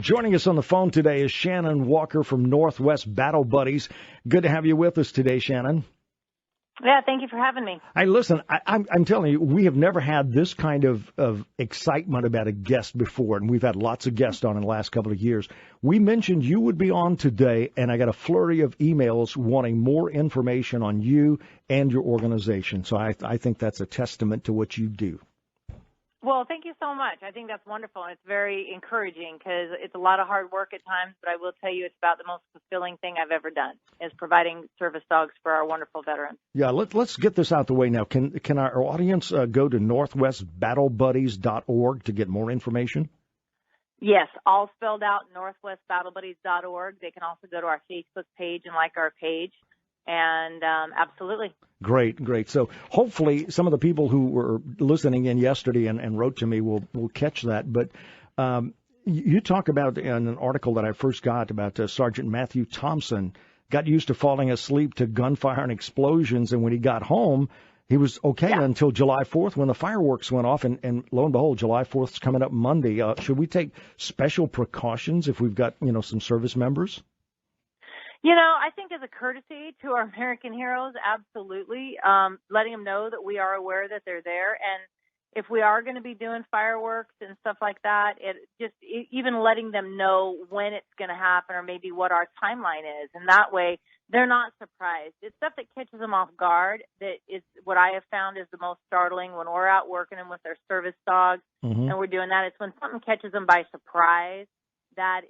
Joining us on the phone today is Shannon Walker from Northwest Battle Buddies. Good to have you with us today, Shannon. Yeah, thank you for having me. Hey, listen, I'm telling you, we have never had this kind of excitement about a guest before, and we've had lots of guests on in the last couple of years. We mentioned you would be on today, and I got a flurry of emails wanting more information on you and your organization. So I think that's a testament to what you do. Well, thank you so much. I think that's wonderful, and it's very encouraging because it's a lot of hard work at times, but I will tell you it's about the most fulfilling thing I've ever done is providing service dogs for our wonderful veterans. Yeah, let's get this out the way now. Can our audience go to northwestbattlebuddies.org to get more information? Yes, all spelled out, northwestbattlebuddies.org. They can also go to our Facebook page and like our page. And absolutely. Great. So hopefully some of the people who were listening in yesterday and wrote to me will catch that. But you talk about in an article that I first got about Sergeant Matthew Thompson got used to falling asleep to gunfire and explosions. And when he got home, he was okay until July 4th when the fireworks went off. And lo and behold, July 4th is coming up Monday. Should we take special precautions if we've got, some service members? I think as a courtesy to our American heroes, absolutely, letting them know that we are aware that they're there. And if we are going to be doing fireworks and stuff like that, even letting them know when it's going to happen or maybe what our timeline is. And that way they're not surprised. It's stuff that catches them off guard that is what I have found is the most startling when we're out working them with their service dogs and we're doing that. It's when something catches them by surprise. That's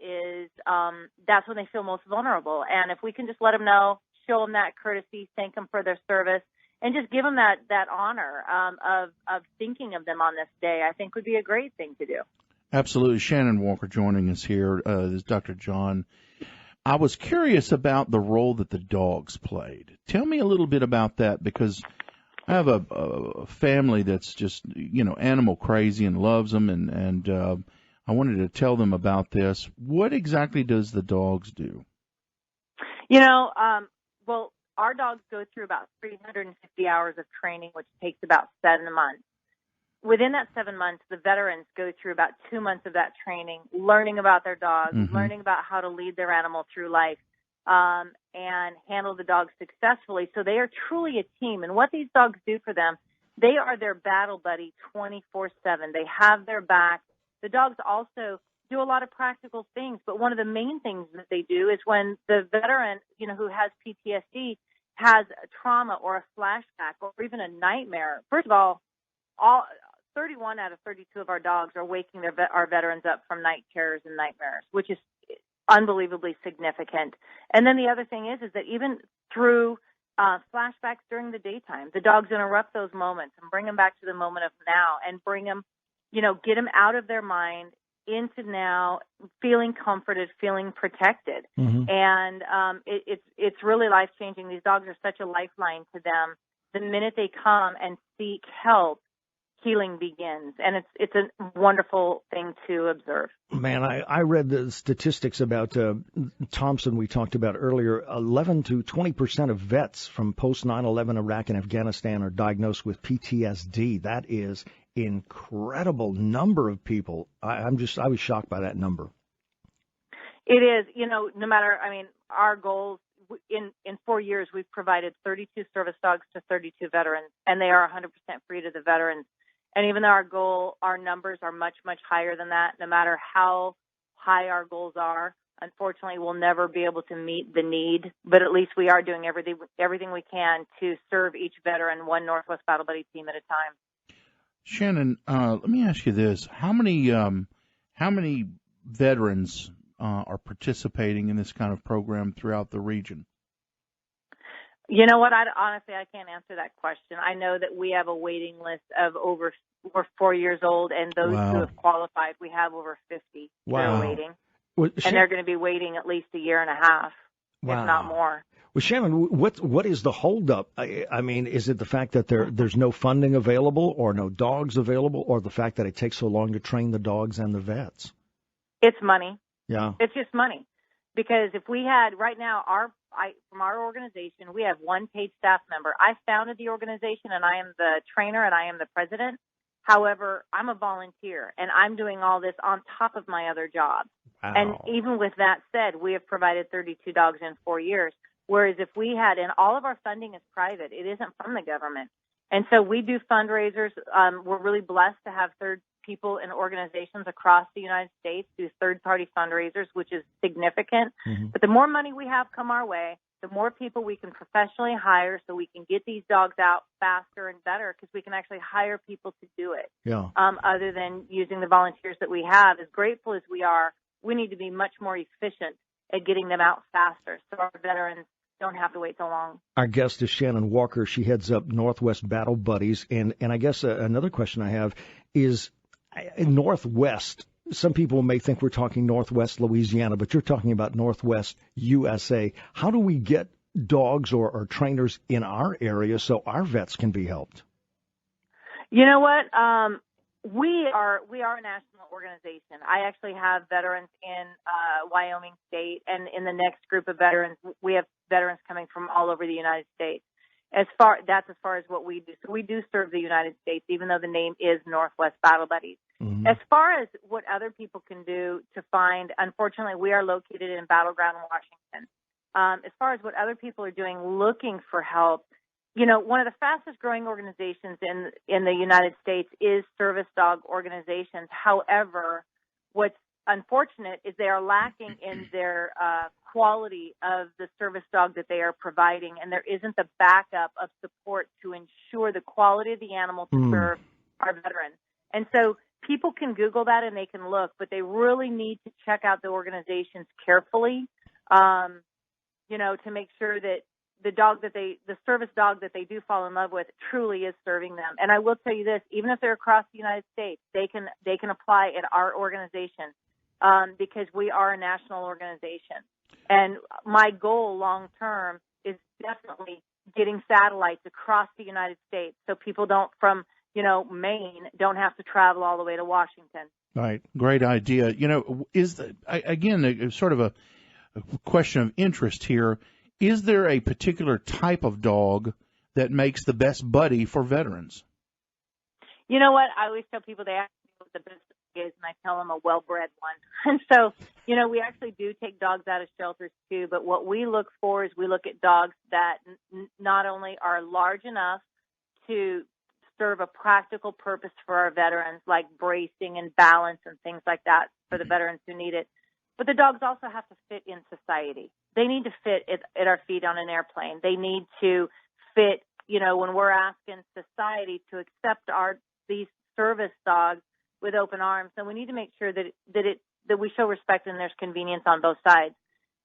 when they feel most vulnerable. And if we can just let them know, show them that courtesy, thank them for their service, and just give them that honor of thinking of them on this day, I think would be a great thing to do. Absolutely. Shannon Walker joining us here. This is Dr. John. I was curious about the role that the dogs played. Tell me a little bit about that, because I have a family that's just, animal crazy and loves them, and I wanted to tell them about this. What exactly does the dogs do? Well, our dogs go through about 350 hours of training, which takes about 7 months. Within that 7 months, the veterans go through about 2 months of that training, learning about their dogs, learning about how to lead their animal through life, and handle the dogs successfully. So they are truly a team. And what these dogs do for them, they are their battle buddy 24/7. They have their back. The dogs also do a lot of practical things, but one of the main things that they do is when the veteran, who has PTSD, has a trauma or a flashback or even a nightmare. First of all 31 out of 32 of our dogs are waking our veterans up from night terrors and nightmares, which is unbelievably significant. And then the other thing is that even through flashbacks during the daytime, the dogs interrupt those moments and bring them back to the moment of now and bring them, get them out of their mind into now, feeling comforted, feeling protected. And it's really life-changing. These dogs are such a lifeline to them. The minute they come and seek help, healing begins. And it's a wonderful thing to observe. Man, I read the statistics about Thompson we talked about earlier. 11 to 20% of vets from post 9/11 Iraq and Afghanistan are diagnosed with PTSD. That is incredible number of people. I was shocked by that number. It is, no matter, our goals in 4 years, we've provided 32 service dogs to 32 veterans, and they are 100% free to the veterans. And even though our numbers are much, much higher than that, no matter how high our goals are, unfortunately, we'll never be able to meet the need, but at least we are doing everything we can to serve each veteran, one Northwest Battle Buddy team at a time. Shannon, let me ask you this: how many veterans are participating in this kind of program throughout the region? You know what? Honestly, I can't answer that question. I know that we have a waiting list of we're 4 years old, and those who have qualified, we have over 50 who are waiting. And they're going to be waiting at least a year and a half, if not more. Well, Shannon, what is the holdup? Is it the fact that there's no funding available or no dogs available, or the fact that it takes so long to train the dogs and the vets? It's money. Yeah. It's just money. Because if we had right now, from our organization, we have one paid staff member. I founded the organization, and I am the trainer, and I am the president. However, I'm a volunteer, and I'm doing all this on top of my other job. Wow. And even with that said, we have provided 32 dogs in 4 years. Whereas if we had, and all of our funding is private, it isn't from the government. And so we do fundraisers. We're really blessed to have third people and organizations across the United States do third-party fundraisers, which is significant. Mm-hmm. But the more money we have come our way, the more people we can professionally hire so we can get these dogs out faster and better because we can actually hire people to do it. Yeah. Other than using the volunteers that we have. As grateful as we are, we need to be much more efficient at getting them out faster so our veterans don't have to wait so long. Our guest is Shannon Walker. She heads up Northwest Battle Buddies. And I guess another question I have is in Northwest, some people may think we're talking Northwest Louisiana, but you're talking about Northwest USA. How do we get dogs or trainers in our area so our vets can be helped? You know what? We are a national organization. I actually have veterans in Wyoming State, and in the next group of veterans, we have veterans coming from all over the United States. That's as far as what we do. So we do serve the United States, even though the name is Northwest Battle Buddies. Mm-hmm. As far as what other people can do to find, unfortunately, we are located in Battleground, Washington. As far as what other people are doing, looking for help, you know, one of the fastest growing organizations in the United States is service dog organizations. However, what's unfortunate is they are lacking in their quality of the service dog that they are providing, and there isn't the backup of support to ensure the quality of the animal to serve our veterans. And so people can Google that and they can look, but they really need to check out the organizations carefully, you know, to make sure that the service dog that they do fall in love with truly is serving them. And I will tell you this, even if they're across the United States, they can apply at our organization, because we are a national organization. And my goal long term is definitely getting satellites across the United States so people from Maine don't have to travel all the way to Washington. Right. Great idea. You know, again, sort of a question of interest here. Is there a particular type of dog that makes the best buddy for veterans? You know what? I always tell people they ask me what the best dog is, and I tell them a well-bred one. And so, you know, we actually do take dogs out of shelters too, but what we look for is we look at dogs that not only are large enough to serve a practical purpose for our veterans, like bracing and balance and things like that for the veterans who need it, but the dogs also have to fit in society. They need to fit at our feet on an airplane. They need to fit, you know, when we're asking society to accept these service dogs with open arms, then we need to make sure that we show respect and there's convenience on both sides.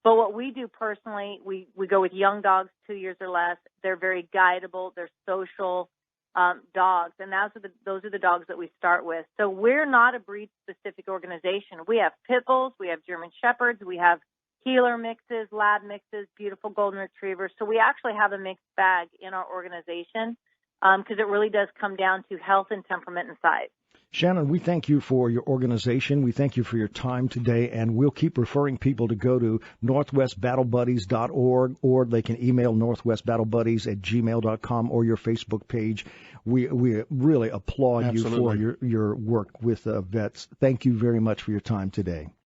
But what we do personally, we go with young dogs, 2 years or less. They're very guidable. They're social dogs, and those are the dogs that we start with. So we're not a breed-specific organization. We have pit bulls, we have German shepherds, we have healer mixes, lab mixes, beautiful golden retrievers. So we actually have a mixed bag in our organization because it really does come down to health and temperament and size. Shannon, we thank you for your organization. We thank you for your time today, and we'll keep referring people to go to northwestbattlebuddies.org, or they can email northwestbattlebuddies@gmail.com or your Facebook page. We really applaud Absolutely. you for your work with vets. Thank you very much for your time today.